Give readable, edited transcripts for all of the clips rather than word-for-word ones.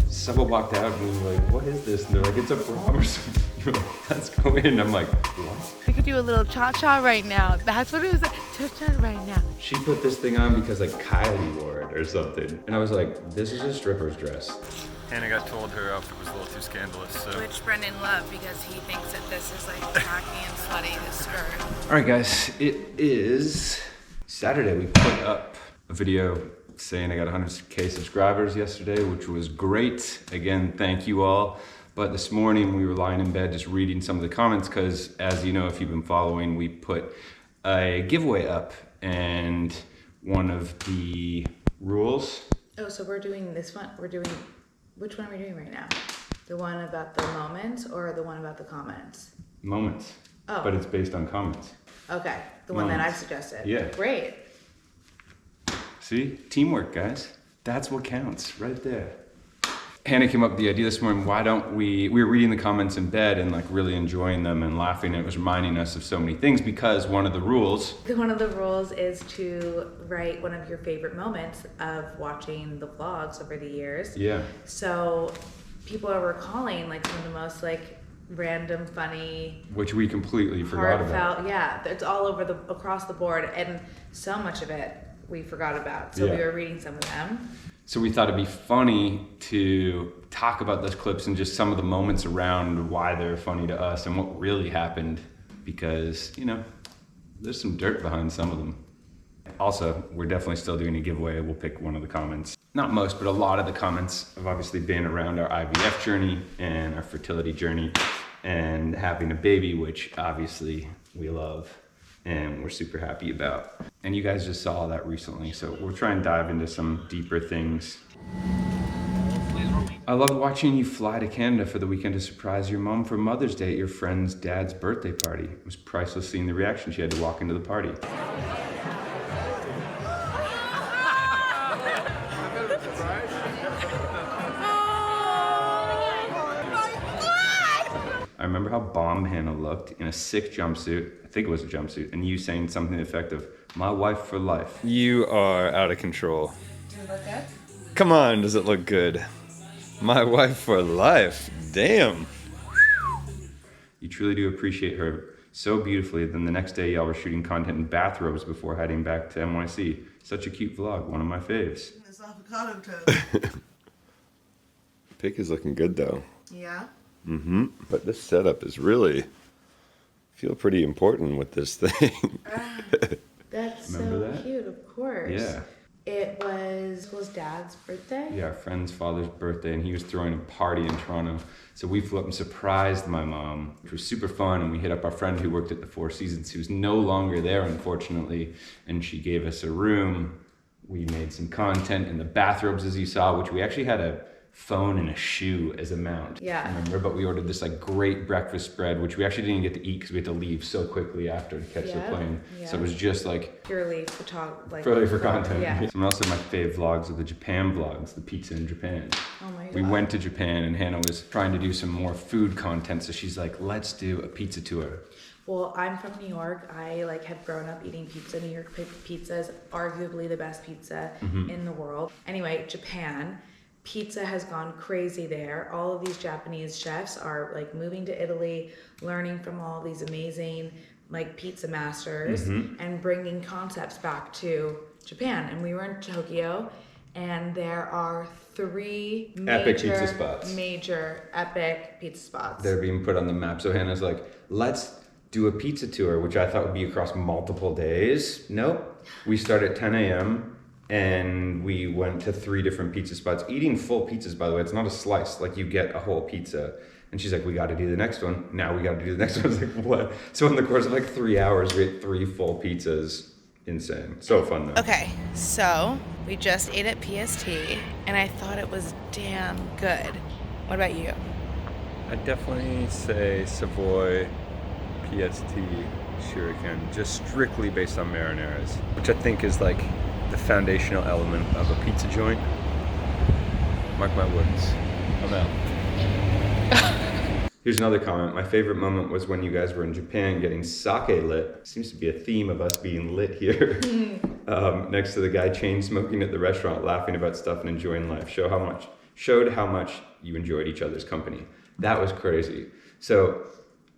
Someone walked out and we were like, what is this? And they're like, it's a prom or something. Let's go in. I'm like, what? We could do a little cha-cha right now. That's what it was like, cha-cha right now. She put this thing on because like Kylie wore it or something. And I was like, this is a stripper's dress. Hannah got told her outfit was a little too scandalous, so. Which Brendan loved because he thinks that this is like tacky and slutty, his skirt. All right, guys, it is Saturday. We put up a video saying I got 100K subscribers yesterday, which was great. Again, thank you all. But this morning we were lying in bed just reading some of the comments because, as you know, if you've been following, we put a giveaway up, and one of the rules. Oh, so we're doing this one. Which one are we doing right now? The one about the moments or the one about the comments? Moments. Oh. But it's based on comments. Okay, the one that Moments. I've suggested. Yeah. Great. See? Teamwork, guys. That's what counts, right there. Hannah came up with the idea this morning, why don't we were reading the comments in bed and like really enjoying them and laughing. It was reminding us of so many things because one of the rules is to write one of your favorite moments of watching the vlogs over the years. Yeah. So people are recalling like some of the most like random, funny, which we completely forgot about. heartfelt, yeah, it's all over across the board, and so much of it we forgot about. So Yeah. we were reading some of them. So we thought it'd be funny to talk about those clips and just some of the moments around why they're funny to us and what really happened, because, you know, there's some dirt behind some of them. Also, we're definitely still doing a giveaway. We'll pick one of the comments. Not most, but a lot of the comments have obviously been around our IVF journey and our fertility journey and having a baby, which obviously we love and we're super happy about. And you guys just saw that recently, so we'll try and dive into some deeper things. I loved watching you fly to Canada for the weekend to surprise your mom for Mother's Day at your friend's dad's birthday party. It was priceless seeing the reaction she had to walk into the party. I remember how bomb Hannah looked in a sick jumpsuit. I think it was a jumpsuit, and you saying something to the effect of, "My wife for life." You are out of control. Does it look good? Come on, does it look good? My wife for life, damn. You truly do appreciate her so beautifully. Then the next day y'all were shooting content in bathrobes before heading back to NYC. Such a cute vlog, one of my faves. This avocado toast. Pic is looking good though. Yeah. Mm-hmm. But this setup is really, feel pretty important with this thing. That's Remember so that? cute, of course. Yeah. It was Dad's birthday? Yeah, our friend's father's birthday, and he was throwing a party in Toronto. So we flew up and surprised my mom, which was super fun. And we hit up our friend who worked at the Four Seasons, who's no longer there, unfortunately. And she gave us a room. We made some content in the bathrobes, as you saw, which we actually had a phone and a shoe as a mount. Yeah. Remember? But we ordered this like great breakfast spread, which we actually didn't get to eat because we had to leave so quickly after to catch the Yeah, plane. yeah. So it was just like Purely for content. Yeah. Some also my fave vlogs are the Japan vlogs, the pizza in Japan. Oh my god. We went to Japan and Hannah was trying to do some more food content, so she's like, let's do a pizza tour. Well, I'm from New York. I like have grown up eating pizza. New York pizza is arguably the best pizza in the world. Anyway, Japan. Pizza has gone crazy there. All of these Japanese chefs are like moving to Italy, learning from all of these amazing like pizza masters and bringing concepts back to Japan. And we were in Tokyo, and there are three Epic pizza spots. Major epic pizza spots. They're being put on the map. So Hannah's like, let's do a pizza tour, which I thought would be across multiple days. Nope. We start at 10 a.m. and we went to 3 different pizza spots, eating full pizzas, by the way. It's not a slice, like you get a whole pizza. And she's like, we got to do the next one. Now we got to do the next one. I was like, what? So in the course of like 3 hours, we ate 3 full pizzas. Insane. So fun though. Okay, so we just ate at PST, and I thought it was damn good. What about you? I'd definitely say Savoy, PST, Shiruky, just strictly based on marinaras, which I think is like the foundational element of a pizza joint. Mark my words. I'm out. Here's another comment. My favorite moment was when you guys were in Japan getting sake lit. Seems to be a theme of us being lit here. Next to the guy chain smoking at the restaurant, laughing about stuff and enjoying life. Show how much showed how much you enjoyed each other's company. That was crazy. So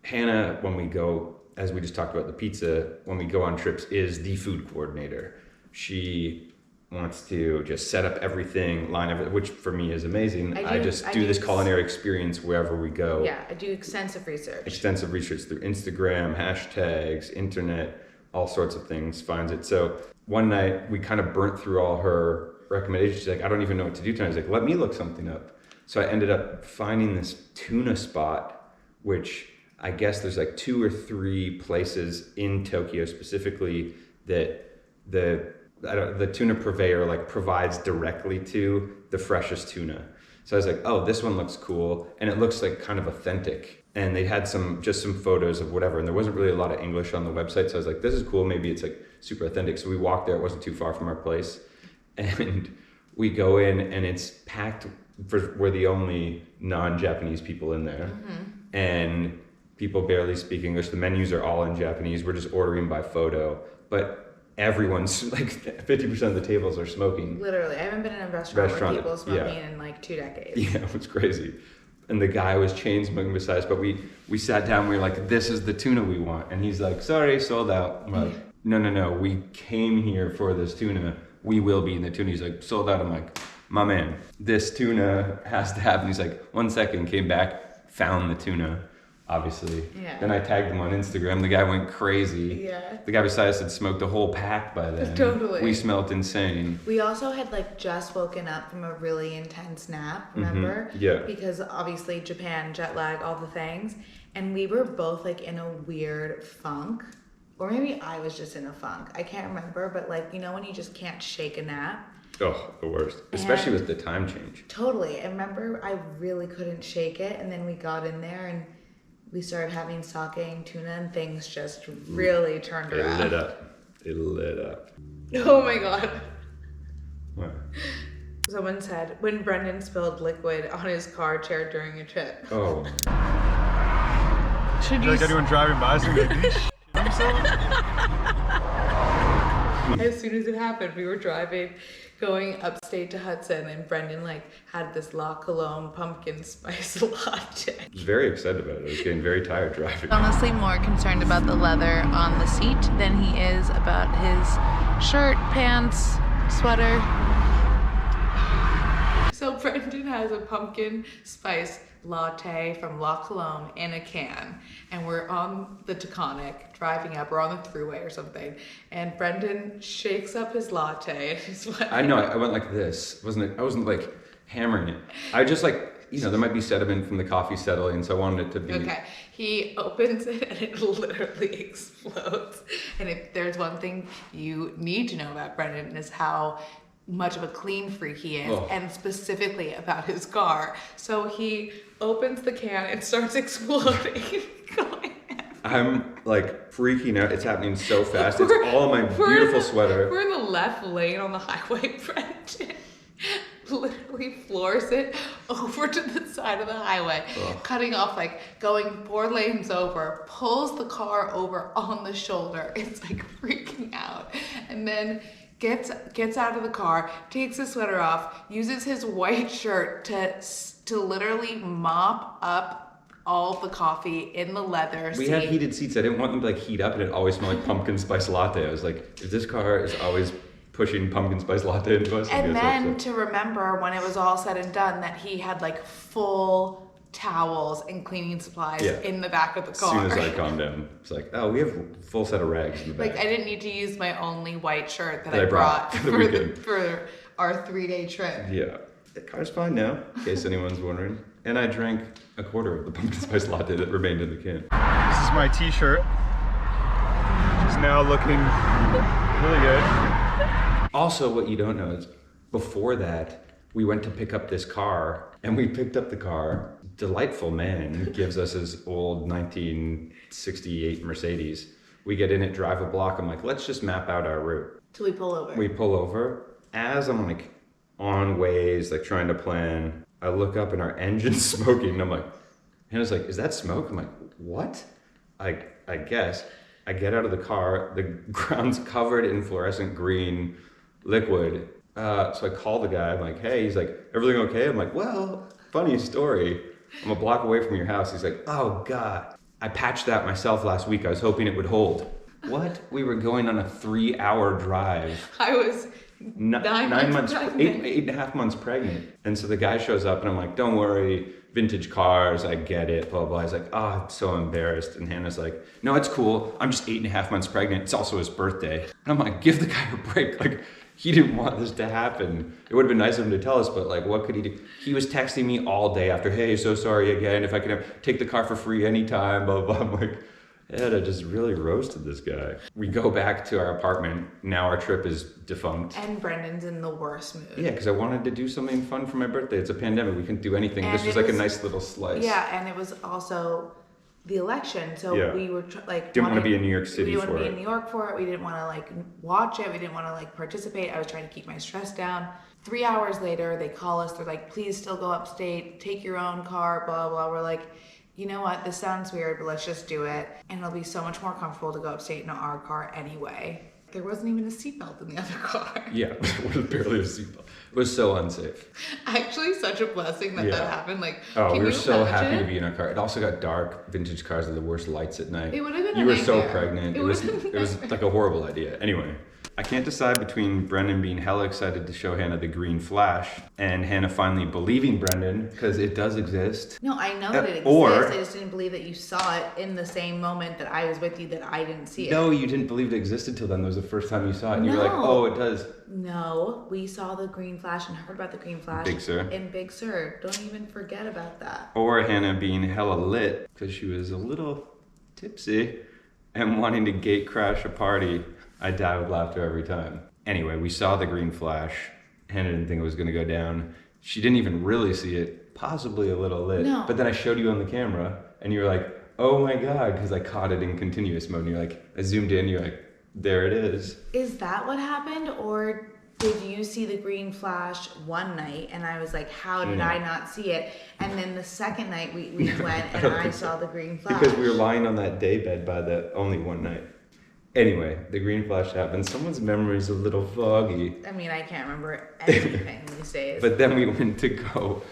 Hannah, when we go, as we just talked about the pizza, when we go on trips, is the food coordinator. She wants to just set up everything, line everything, which for me is amazing. I do this culinary experience wherever we go. Yeah, I do extensive research. Extensive research through Instagram, hashtags, internet, all sorts of things, finds it. So one night we kind of burnt through all her recommendations. She's like, I don't even know what to do tonight. I was like, let me look something up. So I ended up finding this tuna spot, which I guess there's like 2 or 3 places in Tokyo specifically that the tuna purveyor like provides directly to the freshest tuna. So I was like, oh, this one looks cool. And it looks like kind of authentic. And they had some photos of whatever. And there wasn't really a lot of English on the website. So I was like, this is cool. Maybe it's like super authentic. So we walked there. It wasn't too far from our place. And we go in and it's packed. We're the only non-Japanese people in there. Mm-hmm. And people barely speak English. The menus are all in Japanese. We're just ordering by photo. But everyone's like 50% of the tables are smoking. Literally, I haven't been in a restaurant with people smoking in like 2 decades. Yeah, it was crazy. And the guy was chain smoking beside us, but we sat down, we were like, this is the tuna we want. And he's like, sorry, sold out. I'm like, no, we came here for this tuna. We will be in the tuna. He's like, sold out. I'm like, my man, this tuna has to happen. He's like, 1 second, came back, found the tuna. Obviously. Yeah. Then I tagged him on Instagram. The guy went crazy. Yeah. The guy beside us had smoked a whole pack by then. Totally. We smelled insane. We also had like just woken up from a really intense nap, remember? Mm-hmm. Yeah. Because obviously Japan, jet lag, all the things. And we were both like in a weird funk. Or maybe I was just in a funk. I can't remember, but like, you know when you just can't shake a nap? Oh, the worst. Especially with the time change. Totally. I remember I really couldn't shake it. And then we got in there and we started having sake and tuna and things just really turned around. It lit up. Oh my God. What? Someone said, when Brendan spilled liquid on his car chair during a trip. Oh. Should you like anyone driving by so they shit themselves? As soon as it happened, we were driving, going upstate to Hudson, and Brendan like had this La Colombe pumpkin spice latte. I was very excited about it. I was getting very tired driving. Honestly, more concerned about the leather on the seat than he is about his shirt, pants, sweater. So Brendan has a pumpkin spice latte from La Colombe in a can, and we're on the Taconic driving up, we're on the thruway or something, and Brendan shakes up his latte and he's like, I know, I went like this. I wasn't like hammering it. I just like, you know, there might be sediment from the coffee settling, so I wanted it to be. Okay, he opens it and it literally explodes. And if there's one thing you need to know about Brendan is how much of a clean freak he is, and specifically about his car. So he opens the can and starts exploding. I'm like freaking out. It's happening so fast. It's all my beautiful sweater. We're in the left lane on the highway. Brendan literally floors it over to the side of the highway, cutting off, like going 4 lanes over, pulls the car over on the shoulder. It's like freaking out. And then gets out of the car, takes his sweater off, uses his white shirt to literally mop up all the coffee in the leather seat. We had heated seats. I didn't want them to like heat up and it always smelled like pumpkin spice latte. I was like, if this car is always pushing pumpkin spice latte into us. And then to remember when it was all said and done that he had like full towels and cleaning supplies in the back of the car. As soon as I calmed down, it's like, oh, we have a full set of rags in the back. Like I didn't need to use my only white shirt that I brought for our 3-day trip. Yeah. The car's fine now, in case anyone's wondering. And I drank a quarter of the pumpkin spice latte that remained in the can. This is my t-shirt. It's now looking really good. Also, what you don't know is, before that, we went to pick up this car, and we picked up the car. Delightful man gives us his old 1968 Mercedes. We get in it, drive a block. I'm like, let's just map out our route. So we pull over. We pull over. As I'm like on Waze, like trying to plan, I look up and our engine's smoking. And I'm like, Hannah's like, is that smoke? I'm like, what? I guess. I get out of the car. The ground's covered in fluorescent green liquid. So I call the guy. I'm like, hey. He's like, everything okay? I'm like, well, funny story. I'm a block away from your house. He's like, oh God. I patched that myself last week. I was hoping it would hold. What? We were going on a 3-hour drive. I was 9 months, pregnant. 8.5 months pregnant. And so the guy shows up and I'm like, don't worry, vintage cars, I get it, blah, blah. He's like, oh, I'm so embarrassed. And Hannah's like, no, it's cool. I'm just 8.5 months pregnant. It's also his birthday. And I'm like, give the guy a break. Like, he didn't want this to happen. It would have been nice of him to tell us, but like, what could he do? He was texting me all day after, hey, so sorry again. If I could take the car for free anytime, blah, blah. I'm like, Ed, I just really roasted this guy. We go back to our apartment. Now our trip is defunct. And Brendan's in the worst mood. Yeah, because I wanted to do something fun for my birthday. It's a pandemic. We couldn't do anything. And this was like a nice little slice. Yeah, and it was also the election. So we were didn't want to be in New York City for it. We didn't want to be in New York for it. We didn't want to like watch it. We didn't want to like participate. I was trying to keep my stress down. 3 hours later, they call us. They're like, please still go upstate. Take your own car, blah, blah. We're like, you know what, this sounds weird, but let's just do it. And it'll be so much more comfortable to go upstate in our car anyway. There wasn't even a seatbelt in the other car. Yeah, it was barely a seatbelt. It was so unsafe. Actually, such a blessing that that happened. Like, oh, we were so happy imagine? to be in our car. It also got dark. Vintage cars are the worst lights at night. It would have been You a were so nightmare. pregnant. It was like a horrible idea. Anyway. I can't decide between Brendan being hella excited to show Hannah the green flash and Hannah finally believing Brendan, because it does exist. No, I know that it exists. Or- I just didn't believe that you saw it in the same moment that I was with you, that I didn't see it. No, you didn't believe it existed till then. That was the first time you saw it. And you were like, No. oh, it does. No, we saw the green flash and heard about the green flash Big Sur. in Big Sur. Don't even forget about that. Or Hannah being hella lit because she was a little tipsy and wanting to gate crash a party. I die with laughter every time. Anyway, we saw the green flash. Hannah didn't think it was going to go down. She didn't even really see it, possibly a little lit. No. But then I showed you on the camera and you were like, oh my God, because I caught it in continuous mode. And you're like, I zoomed in, you're like, there it is. Is that what happened? Or did you see the green flash one night and I was like, how did I not see it? And then the second night we went and I saw the green flash. Because we were lying on that daybed by the only one night. Anyway, the green flash happened. Someone's memory's a little foggy. I mean, I can't remember anything these days. But then we went to go.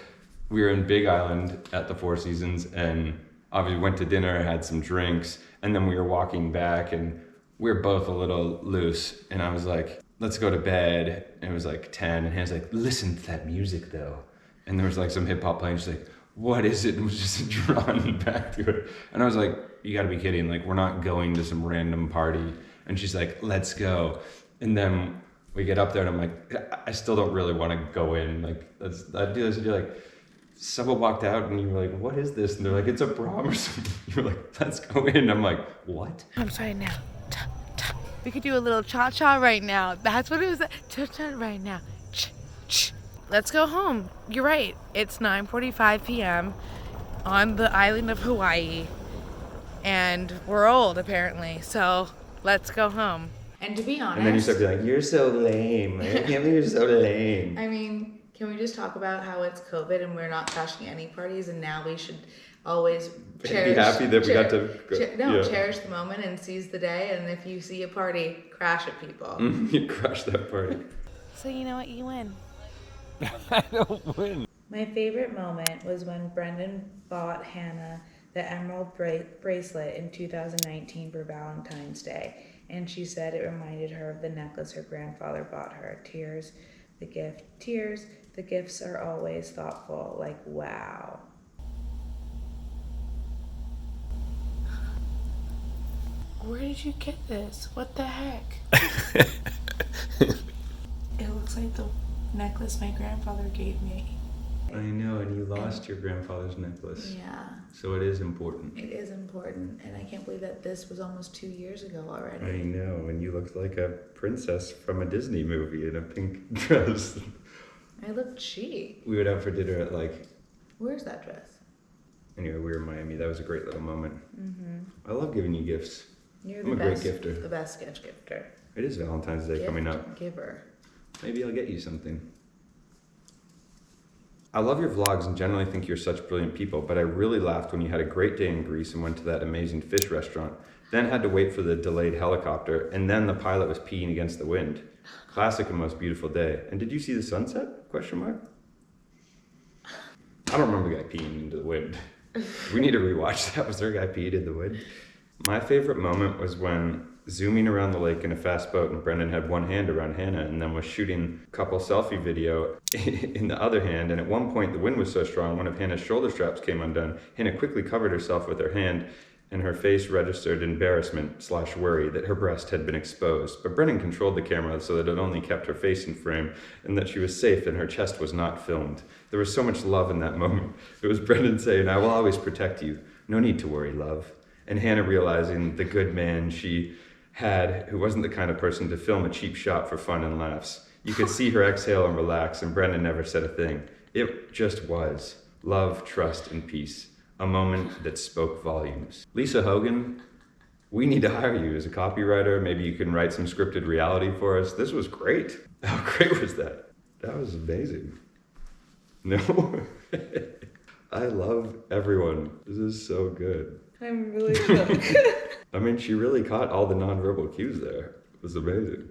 We were in Big Island at the Four Seasons and obviously went to dinner, had some drinks, and then we were walking back and we were both a little loose. And I was like, let's go to bed. And it was like 10 and Hannah's like, listen to that music though. And there was like some hip hop playing. She's like, what is it? And was just drawn back to it. And I was like, you gotta be kidding. Like, we're not going to some random party. And she's like, let's go. And then we get up there and I'm like, I still don't really want to go in. Like, I'd do this. And you're like, someone walked out and you were like, what is this? And they're like, it's a prom or something. You're like, let's go in. I'm like, what? I'm sorry now. We could do a little cha-cha right now. That's what it was. Cha-cha right now. Ch-ch. Let's go home. You're right. It's 9:45 p.m. on the island of Hawaii. And we're old, apparently. So let's go home. And to be honest, And then you start being like, you're so lame. I can't believe you're so lame. I mean, can we just talk about how it's COVID and we're not crashing any parties, and now we should always cherish, be happy that we got to go. cherish the moment and seize the day. And if you see a party, crash at people. You crushed that party. So you know what? You win. I don't win. My favorite moment was when Brendan bought Hannah the emerald bracelet in 2019 for Valentine's Day. And she said it reminded her of the necklace her grandfather bought her. Tears, the gift. Tears, the gifts are always thoughtful. Like, wow. Where did you get this? What the heck? It looks like the necklace my grandfather gave me. I know, and you lost your grandfather's necklace. Yeah, So it is important. it is important. And I can't believe that this was almost 2 years ago already. I know, and you looked like a princess from a Disney movie in a pink dress. I look chic. We went out for dinner at like, Where's that dress? anyway, we were in Miami. That was a great little moment. I love giving you gifts. You're I'm the a great best, gifter. the best gift gifter. It is Valentine's Day coming up. Giver. Maybe I'll get you something. I love your vlogs and generally think you're such brilliant people, but I really laughed when you had a great day in Greece and went to that amazing fish restaurant, then had to wait for the delayed helicopter, and then the pilot was peeing against the wind. Classic and most beautiful day. And did you see the sunset? Question mark. I don't remember the guy peeing into the wind. We need to rewatch that. Was there a guy peed in the wind? My favorite moment was when zooming around the lake in a fast boat and Brendan had one hand around Hannah and then was shooting couple selfie video in the other hand. And at one point the wind was so strong, one of Hannah's shoulder straps came undone. Hannah quickly covered herself with her hand and her face registered embarrassment/worry that her breast had been exposed. But Brendan controlled the camera so that it only kept her face in frame and that she was safe and her chest was not filmed. There was so much love in that moment. It was Brendan saying, "I will always protect you. No need to worry, love." And Hannah realizing the good man she had, who wasn't the kind of person to film a cheap shot for fun and laughs. You could see her exhale and relax, and Brendan never said a thing. It just was love, trust, and peace. A moment that spoke volumes. Lisa Hogan, we need to hire you as a copywriter. Maybe you can write some scripted reality for us. This was great. How great was that? That was amazing. No? I love everyone. This is so good. I'm really shook. I mean, she really caught all the nonverbal cues there. It was amazing.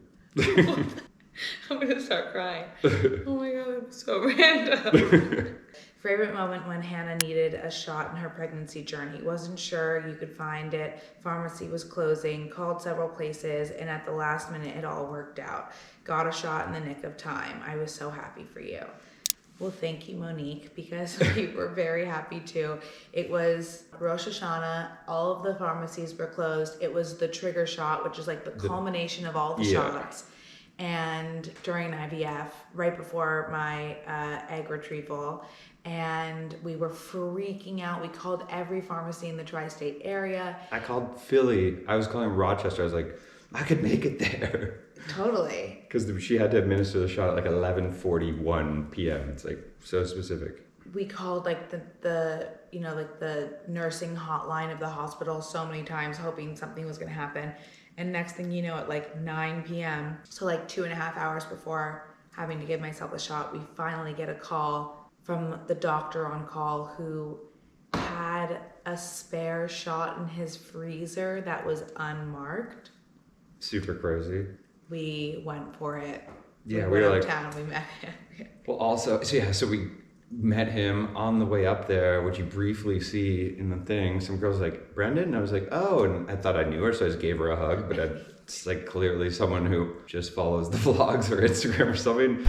I'm gonna start crying. Oh my god, it was so random. Favorite moment when Hannah needed a shot in her pregnancy journey. Wasn't sure you could find it. Pharmacy was closing, called several places, and at the last minute it all worked out. Got a shot in the nick of time. I was so happy for you. Well, thank you, Monique, because we were very happy too. It was Rosh Hashanah, all of the pharmacies were closed. It was the trigger shot, which is like the culmination of all the shots. And during IVF, right before my egg retrieval, and we were freaking out. We called every pharmacy in the tri-state area. I called Philly. I was calling Rochester. I was like, I could make it there. Totally. Because she had to administer the shot at like 11:41 p.m. It's like so specific. We called like the nursing hotline of the hospital so many times, hoping something was gonna happen. And next thing you know, at like 9 p.m., so like 2.5 hours before having to give myself a shot, we finally get a call from the doctor on call who had a spare shot in his freezer that was unmarked. Super crazy. We went for it. Yeah, we were went like, uptown, we met him. Well, also, so we met him on the way up there, which you briefly see in the thing. Some girl's like, Brendan? And I was like, oh, and I thought I knew her, so I just gave her a hug, but it's like clearly someone who just follows the vlogs or Instagram or something.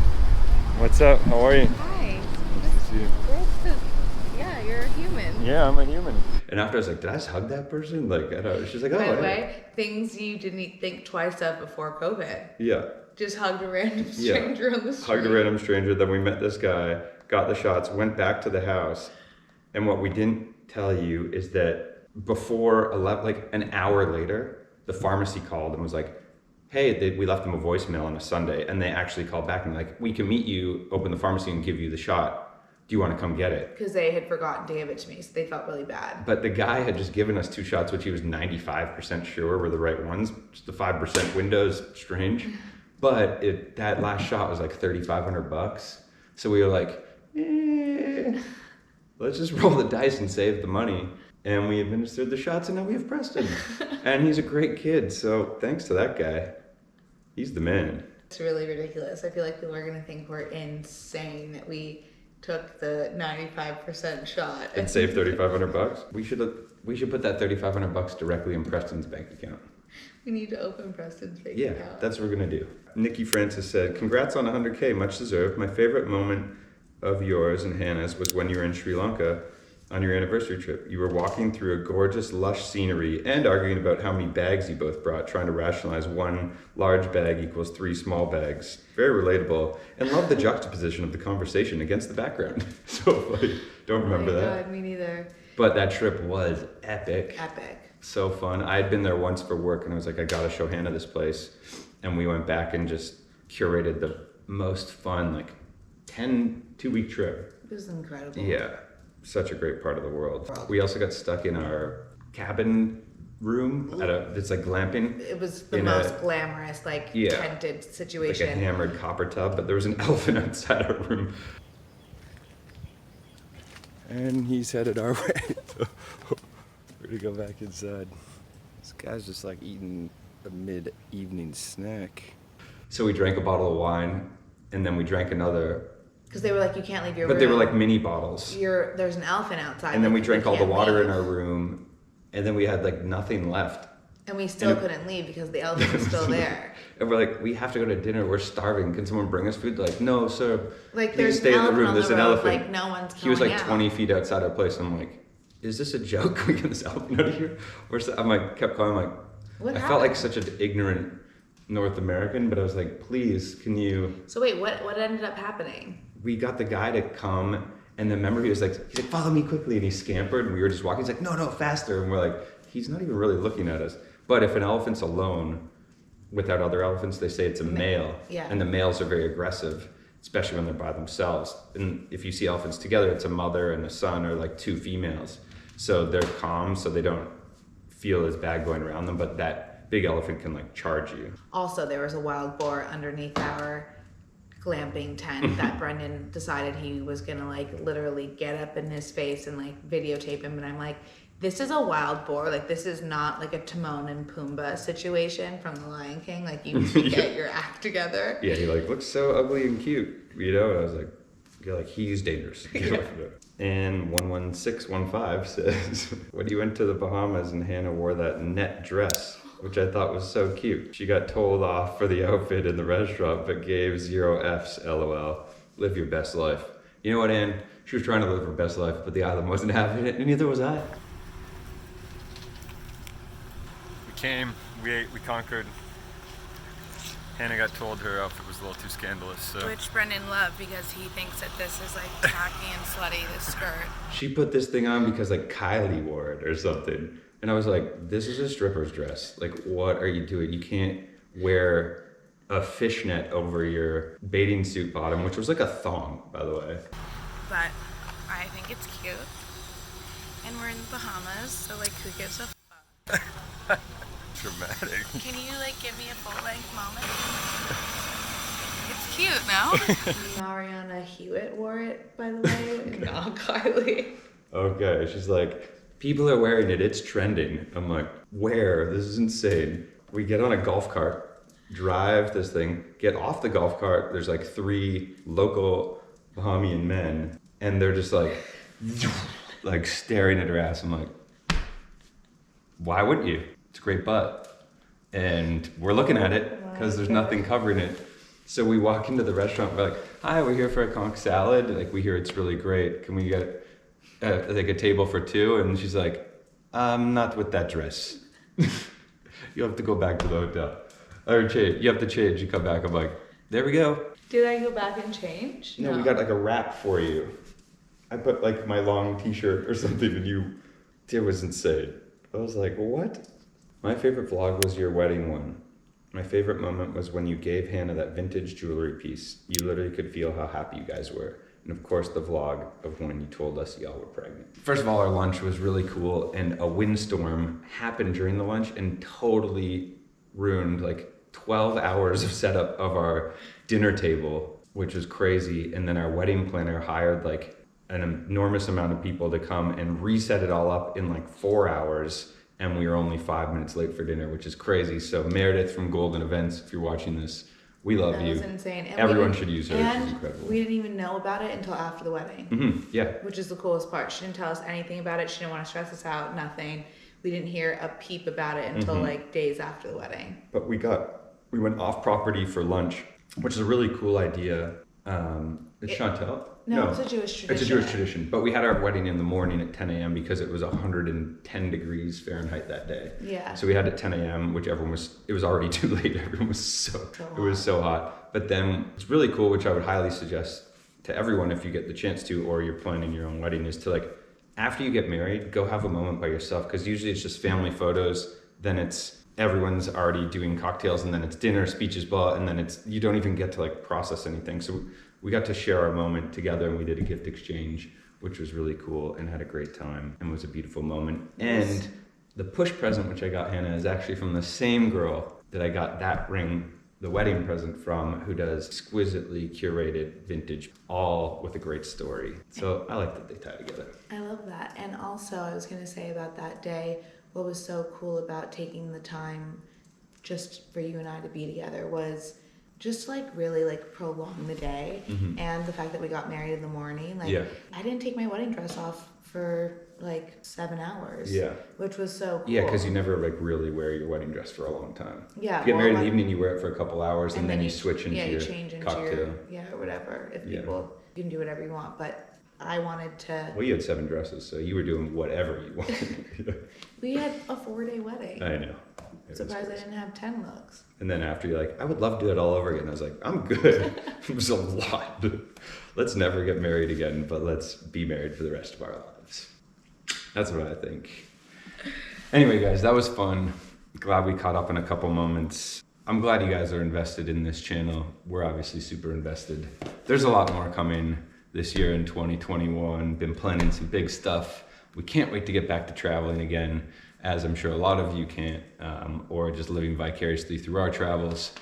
What's up? How are you? Hi. Nice to see you. Yeah, you're a human. Yeah, I'm a human. And after I was like, did I just hug that person? Like, I don't, she's like, oh, By the yeah. way, things you didn't think twice of before COVID. Yeah. Just hugged a random stranger on the street. Hugged a random stranger, then we met this guy, got the shots, went back to the house. And what we didn't tell you is that before 11, like an hour later, the pharmacy called and was like, hey, we left them a voicemail on a Sunday, and they actually called back and like, we can meet you, open the pharmacy and give you the shot. Do you want to come get it? Because they had forgotten to give it to me, so they felt really bad. But the guy had just given us 2 shots, which he was 95% sure were the right ones. Just the 5% window is strange. But that last shot was like $3,500. So we were like, let's just roll the dice and save the money. And we administered the shots, and now we have Preston. And he's a great kid, so thanks to that guy. He's the man. It's really ridiculous. I feel like people are going to think we're insane that we took the 95% shot. And saved $3,500. We should put that $3,500 directly in Preston's bank account. We need to open Preston's bank Yeah, account. that's what we're gonna do. Nikki Francis said, congrats on 100K, much deserved. My favorite moment of yours and Hannah's was when you were in Sri Lanka on your anniversary trip. You were walking through a gorgeous, lush scenery and arguing about how many bags you both brought, trying to rationalize 1 large bag equals 3 small bags. Very relatable, and love the juxtaposition of the conversation against the background. So funny. Don't remember that. God, me neither. But that trip was epic. Epic. So fun. I had been there once for work, and I was like, I gotta show Hannah this place. And we went back and just curated the most fun, like 2-week trip. It was incredible. Yeah. Such a great part of the world. We also got stuck in our cabin room it's like glamping. It was the most glamorous, tented situation. Like a hammered copper tub, but there was an elephant outside our room. And he's headed our way. We're gonna go back inside. This guy's just like eating a mid-evening snack. So we drank a bottle of wine, and then we drank another. Because they were like, you can't leave your But room. they were like mini bottles. There's an elephant outside. And then we like, drank all the can't water leave. in our room, and then we had like nothing left. And we still couldn't leave because the elephant was still there. And we're like, we have to go to dinner. We're starving. Can someone bring us food? They're like, no, sir. Like, Please there's stay an in the elephant room. on There's the an road, elephant. like, no one's He was like going out. 20 feet outside our place. I'm like, is this a joke? Can we get this elephant out of here? Or so, I'm like, kept calling. I'm like, What I happened? felt like such an ignorant North American, but I was like, please, can you? So wait, what ended up happening? We got the guy to come, and then remember he's like, follow me quickly, and he scampered, and we were just walking. He's like, no, faster, and we're like, he's not even really looking at us. But if an elephant's alone without other elephants, they say it's a male, Yeah. and the males are very aggressive, especially when they're by themselves. And if you see elephants together, it's a mother and a son, or like two females. So they're calm, so they don't feel as bad going around them, but that big elephant can like charge you. Also, there was a wild boar underneath our glamping tent that Brendan decided he was gonna like literally get up in his face and like videotape him. And I'm like, this is a wild boar. Like, this is not like a Timon and Pumbaa situation from The Lion King. Like, you need to get your act together. Yeah, he like looks so ugly and cute, you know? And I was like, you're like, he's dangerous. Get away from him. And 11615 says, when you went to the Bahamas and Hannah wore that net dress, which I thought was so cute. She got told off for the outfit in the restaurant, but gave 0 Fs, LOL. Live your best life. You know what, Ann? She was trying to live her best life, but the island wasn't having it, and neither was I. We came, we ate, we conquered. Hannah got told her outfit was a little too scandalous, so. Which Brendan loved because he thinks that this is like tacky and slutty, this skirt. She put this thing on because like Kylie wore it or something. And I was like, this is a stripper's dress. Like, what are you doing? You can't wear a fishnet over your bathing suit bottom, which was like a thong, by the way. But I think it's cute. And we're in the Bahamas, so like who gives a fuck? Dramatic. Can you like give me a full-length moment? It's cute, no? Mariana Hewitt wore it, by the way, not Kylie. Okay, she's like, people are wearing it, it's trending. I'm like, where? This is insane. We get on a golf cart, drive this thing, get off the golf cart. There's like 3 local Bahamian men, and they're just like staring at her ass. I'm like, why wouldn't you? It's a great butt. And we're looking at it because there's nothing covering it. So we walk into the restaurant, we're like, hi, we're here for a conch salad. Like, we hear it's really great. Can we get like a table for 2? And she's like, not with that dress. You have to go back to the hotel. Or change. You have to change. You come back. I'm like, there we go. Did I go back and change? No, we got like a wrap for you. I put like my long t-shirt or something, and it was insane. I was like, what? My favorite vlog was your wedding one. My favorite moment was when you gave Hannah that vintage jewelry piece. You literally could feel how happy you guys were. And of course, the vlog of when you told us y'all were pregnant. First of all, our lunch was really cool, and a windstorm happened during the lunch and totally ruined like 12 hours of setup of our dinner table, which was crazy. And then our wedding planner hired like an enormous amount of people to come and reset it all up in like 4 hours. And we were only 5 minutes late for dinner, which is crazy. So Meredith from Golden Events, if you're watching this, we love you. That was insane. And Everyone should use her. And She's incredible. we didn't even know about it until after the wedding. Mm-hmm. Yeah. Which is the coolest part. She didn't tell us anything about it. She didn't want to stress us out, nothing. We didn't hear a peep about it until like days after the wedding. But we went off property for lunch, which is a really cool idea. It's Chantel? No, it's a Jewish tradition. It's a Jewish tradition. But we had our wedding in the morning at 10 a.m. because it was 110 degrees Fahrenheit that day. Yeah. So we had at 10 a.m., which it was already too late. Everyone was it was so hot. But then it's really cool, which I would highly suggest to everyone if you get the chance to, or you're planning your own wedding, is to like, after you get married, go have a moment by yourself. Because usually it's just family photos, then it's everyone's already doing cocktails, and then it's dinner, speeches, blah, and then you don't even get to like process anything. So we got to share our moment together, and we did a gift exchange, which was really cool and had a great time and was a beautiful moment. And the push present, which I got Hannah, is actually from the same girl that I got that ring, the wedding present from, who does exquisitely curated vintage, all with a great story. So I like that they tie together. I love that. And also, I was going to say about that day, what was so cool about taking the time just for you and I to be together was just like really like prolong the day. And the fact that we got married in the morning, like I didn't take my wedding dress off for like 7 hours. Yeah. Which was so cool. Yeah, because you never like really wear your wedding dress for a long time. Yeah. You get married in the evening, you wear it for a couple hours, and then you switch into you your change into cocktail. Your, or whatever. If people, you can do whatever you want, but I wanted to. Well, you had 7 dresses, so you were doing whatever you wanted. We had a 4-day wedding. I know. Surprised I didn't have 10 looks. And then after you're like, I would love to do it all over again. I was like, I'm good. It was a lot. Let's never get married again, but let's be married for the rest of our lives. That's what I think. Anyway, guys, that was fun. Glad we caught up in a couple moments. I'm glad you guys are invested in this channel. We're obviously super invested. There's a lot more coming this year in 2021. Been planning some big stuff. We can't wait to get back to traveling again, as I'm sure a lot of you can't, or just living vicariously through our travels.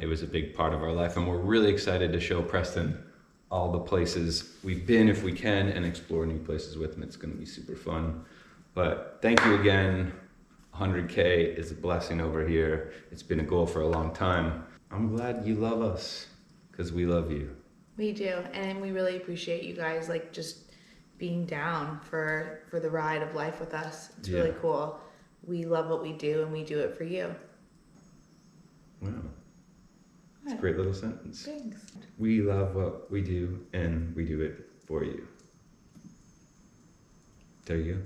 It was a big part of our life, and we're really excited to show Preston all the places we've been if we can, and explore new places with him. It's gonna be super fun. But thank you again. 100K is a blessing over here. It's been a goal for a long time. I'm glad you love us, because we love you. We do, and we really appreciate you guys like just being down for the ride of life with us. It's really cool. We love what we do, and we do it for you. Wow. It's a great little sentence. Thanks. We love what we do, and we do it for you. There you go.